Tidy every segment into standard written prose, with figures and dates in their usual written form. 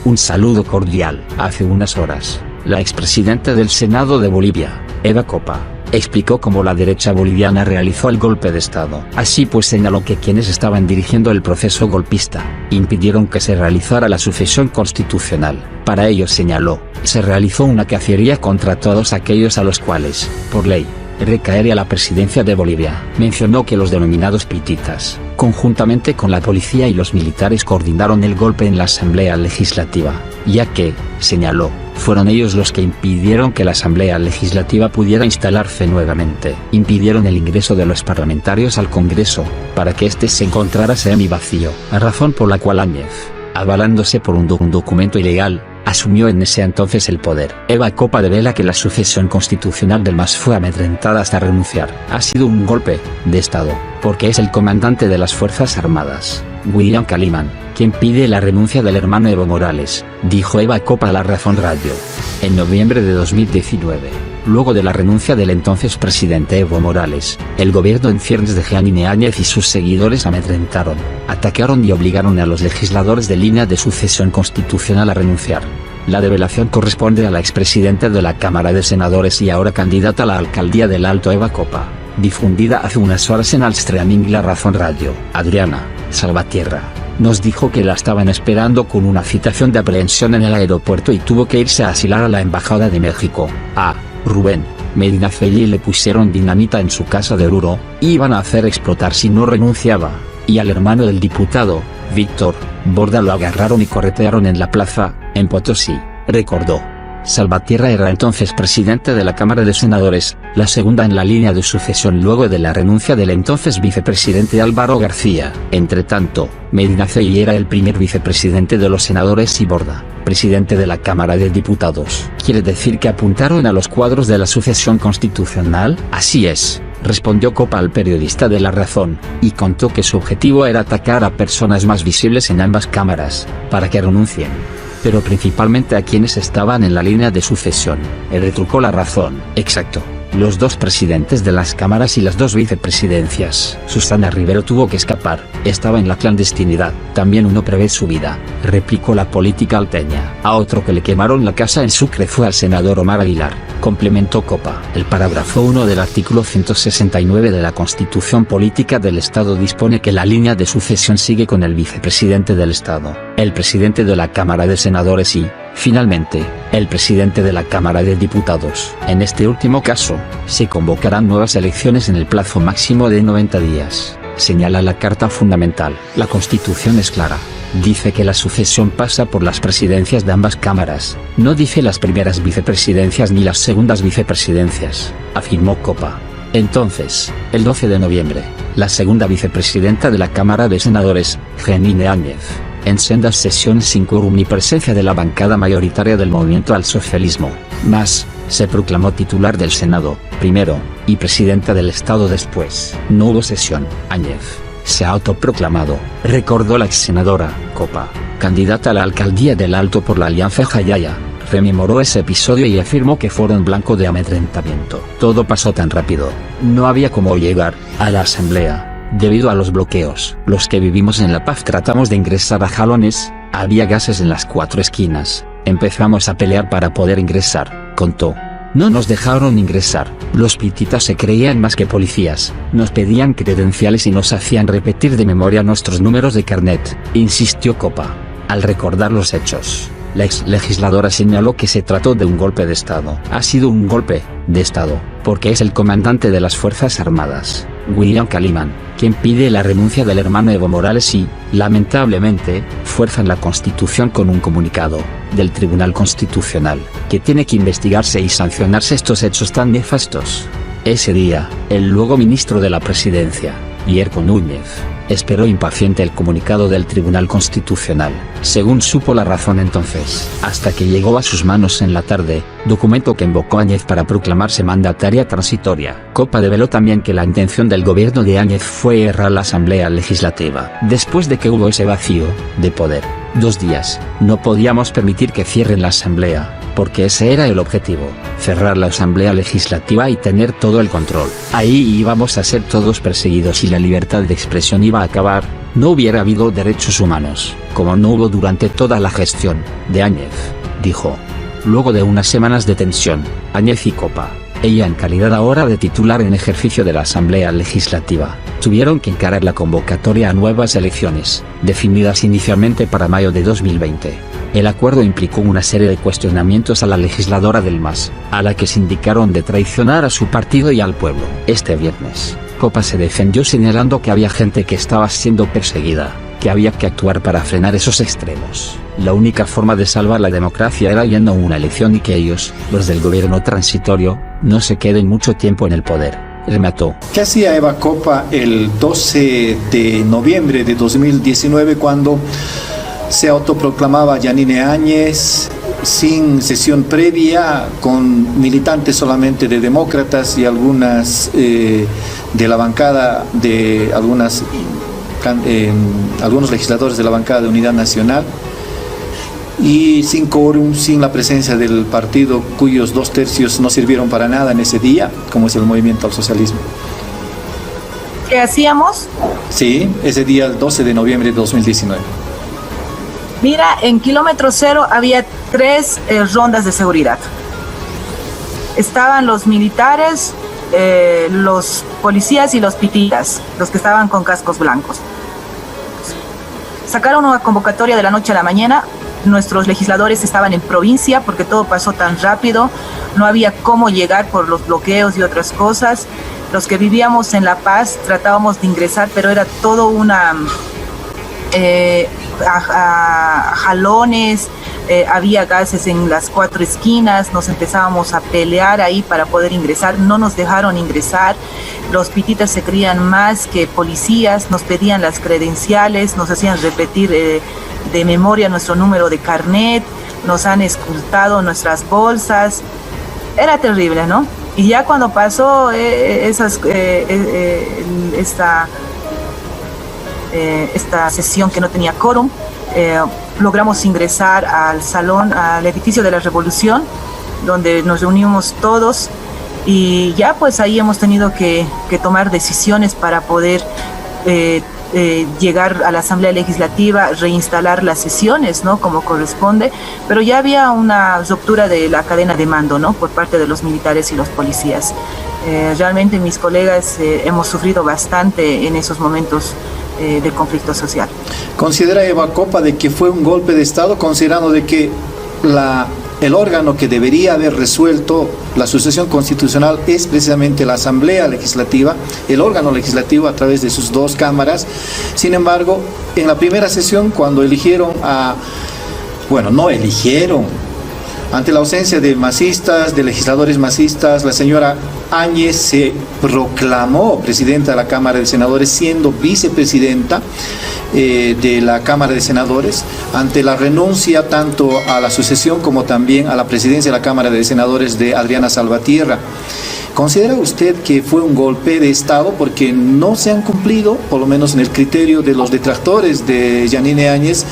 Un saludo cordial. Hace unas horas, la expresidenta del Senado de Bolivia, Eva Kopa, explicó cómo la derecha boliviana realizó el golpe de Estado. Así pues señaló que quienes estaban dirigiendo el proceso golpista, impidieron que se realizara la sucesión constitucional. Para ello señaló, se realizó una cacería contra todos aquellos a los cuales, por ley, recaería la presidencia de Bolivia. Mencionó que los denominados pititas, conjuntamente con la policía y los militares coordinaron el golpe en la Asamblea Legislativa, ya que, señaló, fueron ellos los que impidieron que la Asamblea Legislativa pudiera instalarse nuevamente. Impidieron el ingreso de los parlamentarios al Congreso, para que éste se encontrara semivacío, razón por la cual Áñez, avalándose por un documento ilegal, asumió en ese entonces el poder. Eva Kopa devela que la sucesión constitucional del MAS fue amedrentada hasta renunciar. Ha sido un golpe de Estado, porque es el comandante de las Fuerzas Armadas, William Kaliman, quien pide la renuncia del hermano Evo Morales, dijo Eva Kopa a La Razón Radio. En noviembre de 2019, luego de la renuncia del entonces presidente Evo Morales, el gobierno en ciernes de Jeanine Áñez y sus seguidores amedrentaron, atacaron y obligaron a los legisladores de línea de sucesión constitucional a renunciar. La develación corresponde a la expresidenta de la Cámara de Senadores y ahora candidata a la alcaldía del Alto, Eva Kopa, difundida hace unas horas en el streaming La Razón Radio. Adriana Salvatierra nos dijo que la estaban esperando con una citación de aprehensión en el aeropuerto y tuvo que irse a asilar a la Embajada de México. A Rubén Medina Felli le pusieron dinamita en su casa de Oruro, iban a hacer explotar si no renunciaba, y al hermano del diputado, Víctor Borda, lo agarraron y corretearon en la plaza, en Potosí, recordó. Salvatierra era entonces presidente de la Cámara de Senadores, la segunda en la línea de sucesión luego de la renuncia del entonces vicepresidente Álvaro García. Entretanto, Medina Felli era el primer vicepresidente de los senadores y Borda, presidente de la Cámara de Diputados. ¿Quiere decir que apuntaron a los cuadros de la sucesión constitucional? Así es, respondió Kopa al periodista de La Razón, y contó que su objetivo era atacar a personas más visibles en ambas cámaras, para que renuncien, pero principalmente a quienes estaban en la línea de sucesión. Retrucó La Razón. Exacto, los dos presidentes de las cámaras y las dos vicepresidencias. Susana Rivero tuvo que escapar, estaba en la clandestinidad. También uno prevé su vida, replicó la política alteña. A otro que le quemaron la casa en Sucre fue al senador Omar Aguilar, complementó Kopa. El parágrafo 1 del artículo 169 de la Constitución Política del Estado dispone que la línea de sucesión sigue con el vicepresidente del Estado, el presidente de la Cámara de Senadores y, finalmente, el presidente de la Cámara de Diputados. En este último caso, se convocarán nuevas elecciones en el plazo máximo de 90 días, señala la Carta Fundamental. La Constitución es clara. Dice que la sucesión pasa por las presidencias de ambas cámaras, no dice las primeras vicepresidencias ni las segundas vicepresidencias, afirmó Kopa. Entonces, el 12 de noviembre, la segunda vicepresidenta de la Cámara de Senadores, Jeanine Áñez, en sendas sesiones sin quórum ni presencia de la bancada mayoritaria del Movimiento al Socialismo, MAS, se proclamó titular del Senado, primero, y presidenta del Estado después. No hubo sesión. Áñez se ha autoproclamado, recordó la exsenadora Kopa, candidata a la alcaldía del Alto por la Alianza Jayaya. Rememoró ese episodio y afirmó que fueron blanco de amedrentamiento. Todo pasó tan rápido, no había cómo llegar a la asamblea, debido a los bloqueos. Los que vivimos en La Paz tratamos de ingresar a jalones, había gases en las 4 esquinas, empezamos a pelear para poder ingresar, contó. No nos dejaron ingresar, los pititas se creían más que policías, nos pedían credenciales y nos hacían repetir de memoria nuestros números de carnet, insistió Kopa. Al recordar los hechos, la ex legisladora señaló que se trató de un golpe de Estado. Ha sido un golpe de Estado, porque es el comandante de las Fuerzas Armadas, William Kaliman, quien pide la renuncia del hermano Evo Morales y, lamentablemente, fuerzan la Constitución con un comunicado del Tribunal Constitucional, que tiene que investigarse y sancionarse estos hechos tan nefastos. Ese día, el luego ministro de la Presidencia, Yerko Núñez, esperó impaciente el comunicado del Tribunal Constitucional, según supo La Razón entonces, hasta que llegó a sus manos en la tarde, documento que invocó a Áñez para proclamarse mandataria transitoria. Kopa develó también que la intención del gobierno de Áñez fue errar la Asamblea Legislativa. Después de que hubo ese vacío de poder, 2 días, no podíamos permitir que cierren la Asamblea, porque ese era el objetivo, cerrar la Asamblea Legislativa y tener todo el control. Ahí íbamos a ser todos perseguidos y la libertad de expresión iba a acabar, no hubiera habido derechos humanos, como no hubo durante toda la gestión de Áñez, dijo. Luego de unas semanas de tensión, Áñez y Copa, ella en calidad ahora de titular en ejercicio de la Asamblea Legislativa, tuvieron que encarar la convocatoria a nuevas elecciones, definidas inicialmente para mayo de 2020. El acuerdo implicó una serie de cuestionamientos a la legisladora del MAS, a la que se indicaron de traicionar a su partido y al pueblo. Este viernes, Copa se defendió señalando que había gente que estaba siendo perseguida, que había que actuar para frenar esos extremos. La única forma de salvar la democracia era yendo a una elección y que ellos, los del gobierno transitorio, no se queden mucho tiempo en el poder, remató. ¿Qué hacía Eva Copa el 12 de noviembre de 2019 cuando se autoproclamaba Yanine Áñez sin sesión previa, con militantes solamente de demócratas y algunas de la bancada de algunos legisladores de la bancada de Unidad Nacional, y sin quórum, sin la presencia del partido cuyos 2/3 no sirvieron para nada en ese día, como es el Movimiento al Socialismo? ¿Qué hacíamos? Sí, ese día, el 12 de noviembre de 2019. Mira, en kilómetro cero había 3 rondas de seguridad. Estaban los militares, los policías y los pititas, los que estaban con cascos blancos. Sacaron una convocatoria de la noche a la mañana. Nuestros legisladores estaban en provincia porque todo pasó tan rápido, no había cómo llegar por los bloqueos y otras cosas. Los que vivíamos en La Paz tratábamos de ingresar, pero era todo una jalones, había gases en las 4 esquinas, nos empezábamos a pelear ahí para poder ingresar, no nos dejaron ingresar. Los pititas se creían más que policías, nos pedían las credenciales, nos hacían repetir de memoria nuestro número de carnet, nos han escultado nuestras bolsas. Era terrible, ¿no? Y ya cuando pasó esta sesión que no tenía quórum, logramos ingresar al salón, al edificio de la Revolución, donde nos reunimos todos, y ya pues ahí hemos tenido que tomar decisiones para poder llegar a la Asamblea Legislativa, reinstalar las sesiones, ¿no? Como corresponde, pero ya había una ruptura de la cadena de mando, ¿no? Por parte de los militares y los policías. Realmente mis colegas hemos sufrido bastante en esos momentos de conflicto social. ¿Considera Eva Copa de que fue un golpe de Estado, considerando de que el órgano que debería haber resuelto la sucesión constitucional es precisamente la Asamblea Legislativa, el órgano legislativo a través de sus 2 cámaras? Sin embargo, en la primera sesión, cuando no eligieron, ante la ausencia de masistas, de legisladores masistas, la señora Áñez se proclamó presidenta de la Cámara de Senadores, siendo vicepresidenta de la Cámara de Senadores, ante la renuncia tanto a la sucesión como también a la presidencia de la Cámara de Senadores de Adriana Salvatierra. ¿Considera usted que fue un golpe de Estado porque no se han cumplido, por lo menos en el criterio de los detractores de Yanine Áñez,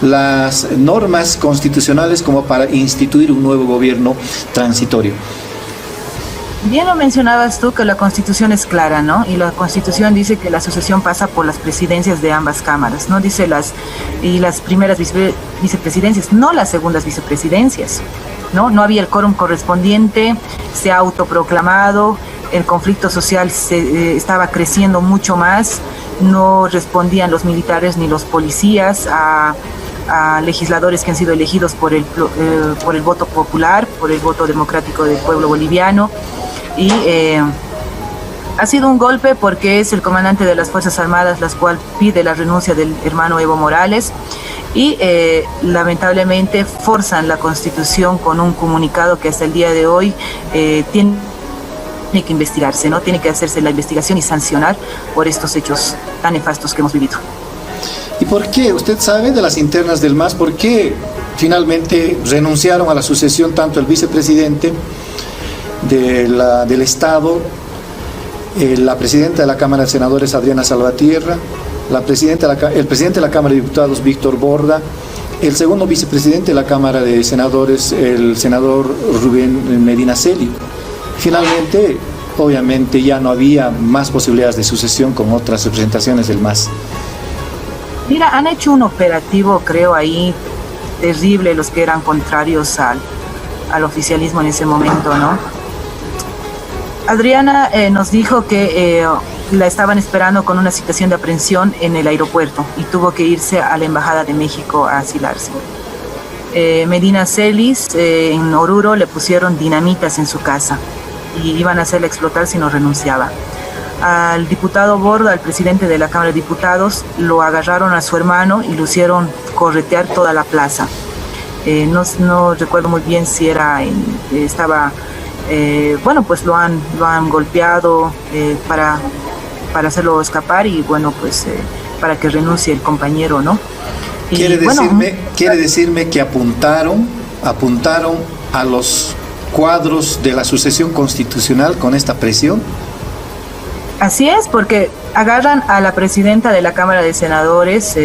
las normas constitucionales como para instituir un nuevo gobierno transitorio? Bien lo mencionabas tú, que la Constitución es clara, ¿no? Y la Constitución dice que la sucesión pasa por las presidencias de ambas cámaras, ¿no? Dice las primeras vicepresidencias, no las segundas vicepresidencias, ¿no? No había el quórum correspondiente, se ha autoproclamado, el conflicto social estaba creciendo mucho más, no respondían los militares ni los policías a legisladores que han sido elegidos por el voto popular, por el voto democrático del pueblo boliviano. Y ha sido un golpe porque es el comandante de las Fuerzas Armadas la cual pide la renuncia del hermano Evo Morales, y lamentablemente forzan la Constitución con un comunicado que hasta el día de hoy tiene que investigarse, ¿no? Tiene que hacerse la investigación y sancionar por estos hechos tan nefastos que hemos vivido. ¿Y por qué? ¿Usted sabe de las internas del MAS? ¿Por qué finalmente renunciaron a la sucesión tanto el vicepresidente del Estado, la presidenta de la Cámara de Senadores, Adriana Salvatierra, el presidente de la Cámara de Diputados, Víctor Borda, el segundo vicepresidente de la Cámara de Senadores, el senador Rubén Medina Celi? Finalmente, obviamente, ya no había más posibilidades de sucesión con otras representaciones del MAS. Mira, han hecho un operativo, creo, ahí terrible los que eran contrarios al oficialismo en ese momento, ¿no? Adriana nos dijo que la estaban esperando con una citación de aprehensión en el aeropuerto y tuvo que irse a la Embajada de México a asilarse. Medina Celis, en Oruro, le pusieron dinamitas en su casa y iban a hacerla explotar si no renunciaba. Al diputado Borda, al presidente de la Cámara de Diputados, lo agarraron a su hermano y lo hicieron corretear toda la plaza. No recuerdo muy bien si estaba, bueno, pues lo han golpeado para hacerlo escapar y bueno, pues para que renuncie el compañero, ¿no? Quiere decirme que apuntaron a los cuadros de la sucesión constitucional con esta presión. Así es, porque agarran a la presidenta de la Cámara de Senadores,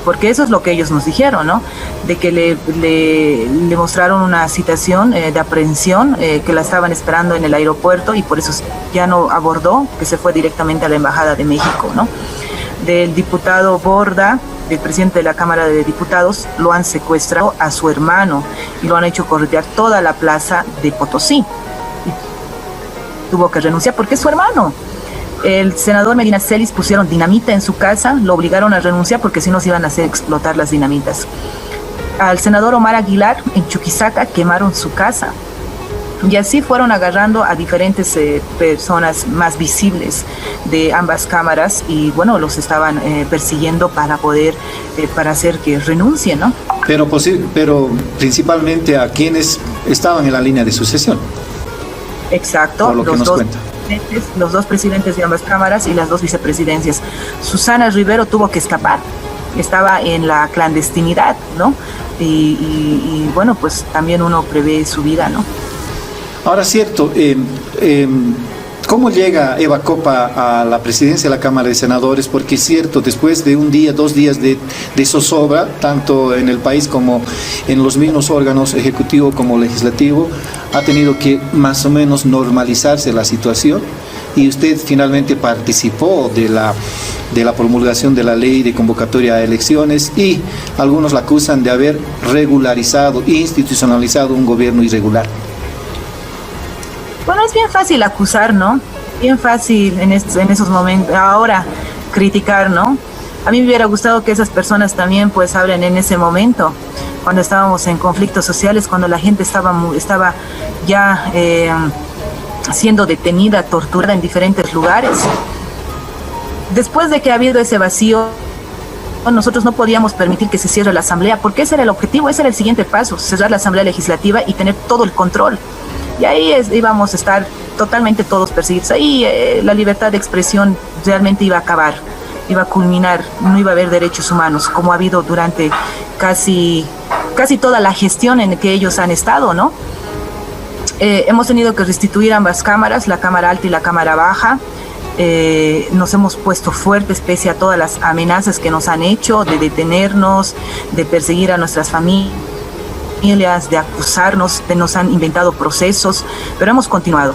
porque eso es lo que ellos nos dijeron, ¿no? De que le mostraron una citación de aprehensión, que la estaban esperando en el aeropuerto y por eso ya no abordó, que se fue directamente a la Embajada de México, ¿no? Del diputado Borda, del presidente de la Cámara de Diputados, lo han secuestrado a su hermano y lo han hecho corretear toda la plaza de Potosí. Y tuvo que renunciar porque es su hermano. El senador Medina Celis pusieron dinamita en su casa, lo obligaron a renunciar porque si no se iban a hacer explotar las dinamitas. Al senador Omar Aguilar, en Chuquisaca, quemaron su casa. Y así fueron agarrando a diferentes personas más visibles de ambas cámaras y bueno, los estaban persiguiendo para poder, para hacer que renuncien, ¿no? Pero principalmente a quienes estaban en la línea de sucesión. Exacto, por lo que nos cuenta. Los dos presidentes de ambas cámaras y las dos vicepresidencias. Susana Rivero tuvo que escapar, estaba en la clandestinidad, ¿no? Y bueno, pues también uno prevé su vida, ¿no? Ahora, cierto, ¿cómo llega Eva Copa a la presidencia de la Cámara de Senadores? Porque es cierto, después de un día, 2 días de zozobra, tanto en el país como en los mismos órganos ejecutivo como legislativo, ha tenido que más o menos normalizarse la situación y usted finalmente participó de la promulgación de la ley de convocatoria a elecciones y algunos la acusan de haber regularizado, institucionalizado un gobierno irregular. Bueno, es bien fácil acusar, ¿no? Bien fácil en esos momentos, ahora criticar, ¿no? A mí me hubiera gustado que esas personas también pues hablen en ese momento, cuando estábamos en conflictos sociales, cuando la gente estaba ya siendo detenida, torturada en diferentes lugares. Después de que ha habido ese vacío, nosotros no podíamos permitir que se cierre la asamblea, porque ese era el objetivo, ese era el siguiente paso, cerrar la asamblea legislativa y tener todo el control. Y ahí íbamos a estar totalmente todos perseguidos. Ahí la libertad de expresión realmente iba a acabar, iba a culminar, no iba a haber derechos humanos, como ha habido durante casi toda la gestión en que ellos han estado, ¿no? Hemos tenido que restituir ambas cámaras, la Cámara Alta y la Cámara Baja. Nos hemos puesto fuertes pese a todas las amenazas que nos han hecho de detenernos, de perseguir a nuestras familias, de acusarnos, nos han inventado procesos, pero hemos continuado.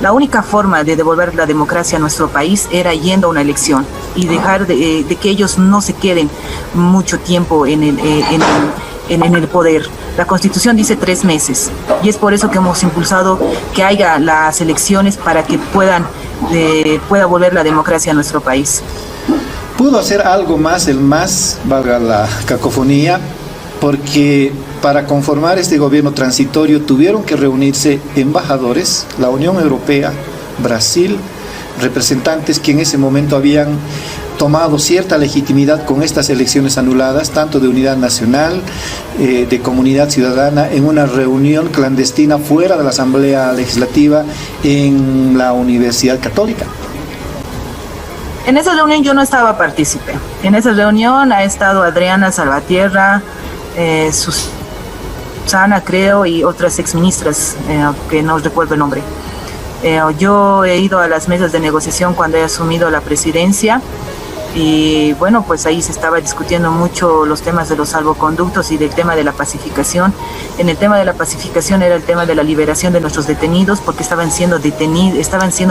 La única forma de devolver la democracia a nuestro país era yendo a una elección y dejar de que ellos no se queden mucho tiempo en el poder. La Constitución dice 3 meses y es por eso que hemos impulsado que haya las elecciones para que pueda volver la democracia a nuestro país. ¿Pudo hacer algo más, valga la cacofonía, porque para conformar este gobierno transitorio tuvieron que reunirse embajadores, la Unión Europea, Brasil, representantes que en ese momento habían tomado cierta legitimidad con estas elecciones anuladas, tanto de unidad nacional, de comunidad ciudadana, en una reunión clandestina fuera de la Asamblea Legislativa en la Universidad Católica? En esa reunión yo no estaba partícipe. En esa reunión ha estado Adriana Salvatierra, Susana, creo, y otras exministras, que no recuerdo el nombre. Yo he ido a las mesas de negociación cuando he asumido la presidencia y bueno, pues ahí se estaba discutiendo mucho los temas de los salvoconductos y del tema de la pacificación. En el tema de la pacificación era el tema de la liberación de nuestros detenidos porque estaban siendo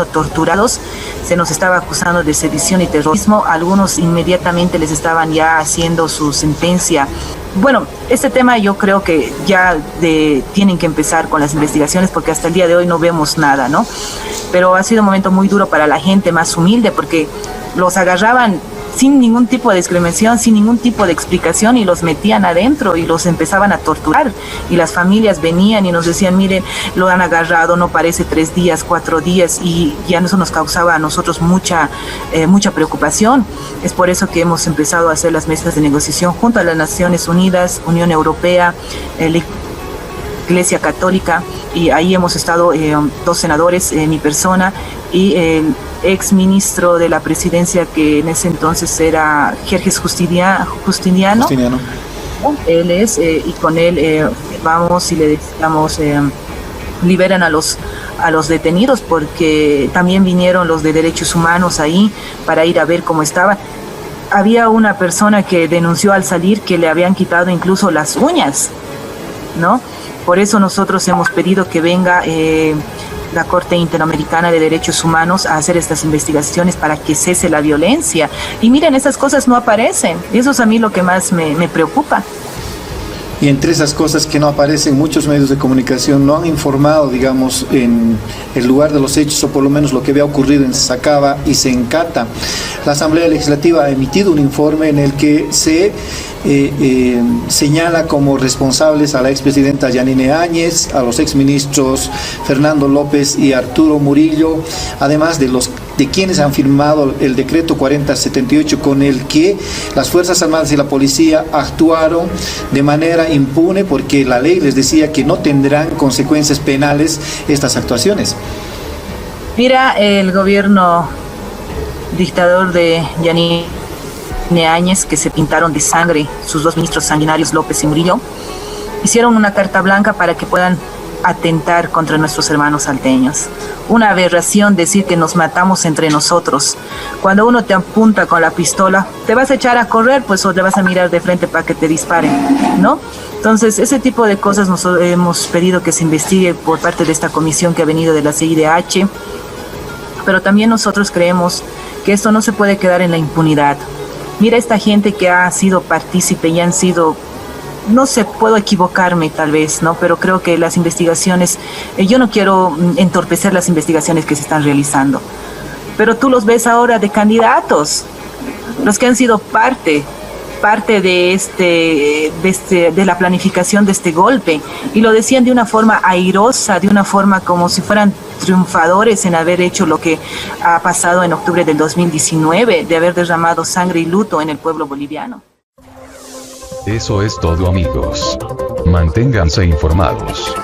torturados se nos estaba acusando de sedición y terrorismo. Algunos inmediatamente les estaban ya haciendo su sentencia. Bueno, este tema yo creo que ya tienen que empezar con las investigaciones, porque hasta el día de hoy no vemos nada, ¿no? Pero ha sido un momento muy duro para la gente más humilde, porque los agarraban sin ningún tipo de discriminación, sin ningún tipo de explicación, y los metían adentro y los empezaban a torturar, y las familias venían y nos decían, miren, lo han agarrado, no parece 3 días, 4 días, y ya eso nos causaba a nosotros mucha preocupación. Es por eso que hemos empezado a hacer las mesas de negociación junto a las Naciones Unidas, Unión Europea, la Iglesia Católica, y ahí hemos estado 2 senadores, mi persona, y el ex ministro de la presidencia, que en ese entonces era Jerjes Justiniano. Él es, y con él vamos y le decíamos, liberan a los detenidos, porque también vinieron los de derechos humanos ahí para ir a ver cómo estaba. Había una persona que denunció al salir que le habían quitado incluso las uñas, ¿no? Por eso nosotros hemos pedido que venga la Corte Interamericana de Derechos Humanos a hacer estas investigaciones para que cese la violencia. Y miren, esas cosas no aparecen. Eso es a mí lo que más me preocupa. Y entre esas cosas que no aparecen, muchos medios de comunicación no han informado, digamos, en el lugar de los hechos, o por lo menos lo que había ocurrido en Sacaba y Sencata. La Asamblea Legislativa ha emitido un informe en el que se señala como responsables a la expresidenta Yanine Áñez, a los exministros Fernando López y Arturo Murillo, además de quienes han firmado el decreto 4078, con el que las Fuerzas Armadas y la policía actuaron de manera impune, porque la ley les decía que no tendrán consecuencias penales estas actuaciones. Mira, el gobierno dictador de Yanine Áñez, que se pintaron de sangre sus 2 ministros sanguinarios, López y Murillo, hicieron una carta blanca para que puedan atentar contra nuestros hermanos salteños. Una aberración decir que nos matamos entre nosotros. Cuando uno te apunta con la pistola, ¿te vas a echar a correr? Pues, o te vas a mirar de frente para que te disparen, ¿no? Entonces, ese tipo de cosas nosotros hemos pedido que se investigue por parte de esta comisión que ha venido de la CIDH, pero también nosotros creemos que esto no se puede quedar en la impunidad. Mira, esta gente que ha sido partícipe y han sido, no sé, puedo equivocarme tal vez, ¿no? Pero creo que las investigaciones, yo no quiero entorpecer las investigaciones que se están realizando, pero tú los ves ahora de candidatos, los que han sido parte de la planificación de este golpe, y lo decían de una forma airosa, de una forma como si fueran triunfadores en haber hecho lo que ha pasado en octubre del 2019, de haber derramado sangre y luto en el pueblo boliviano. Eso es todo, amigos. Manténganse informados.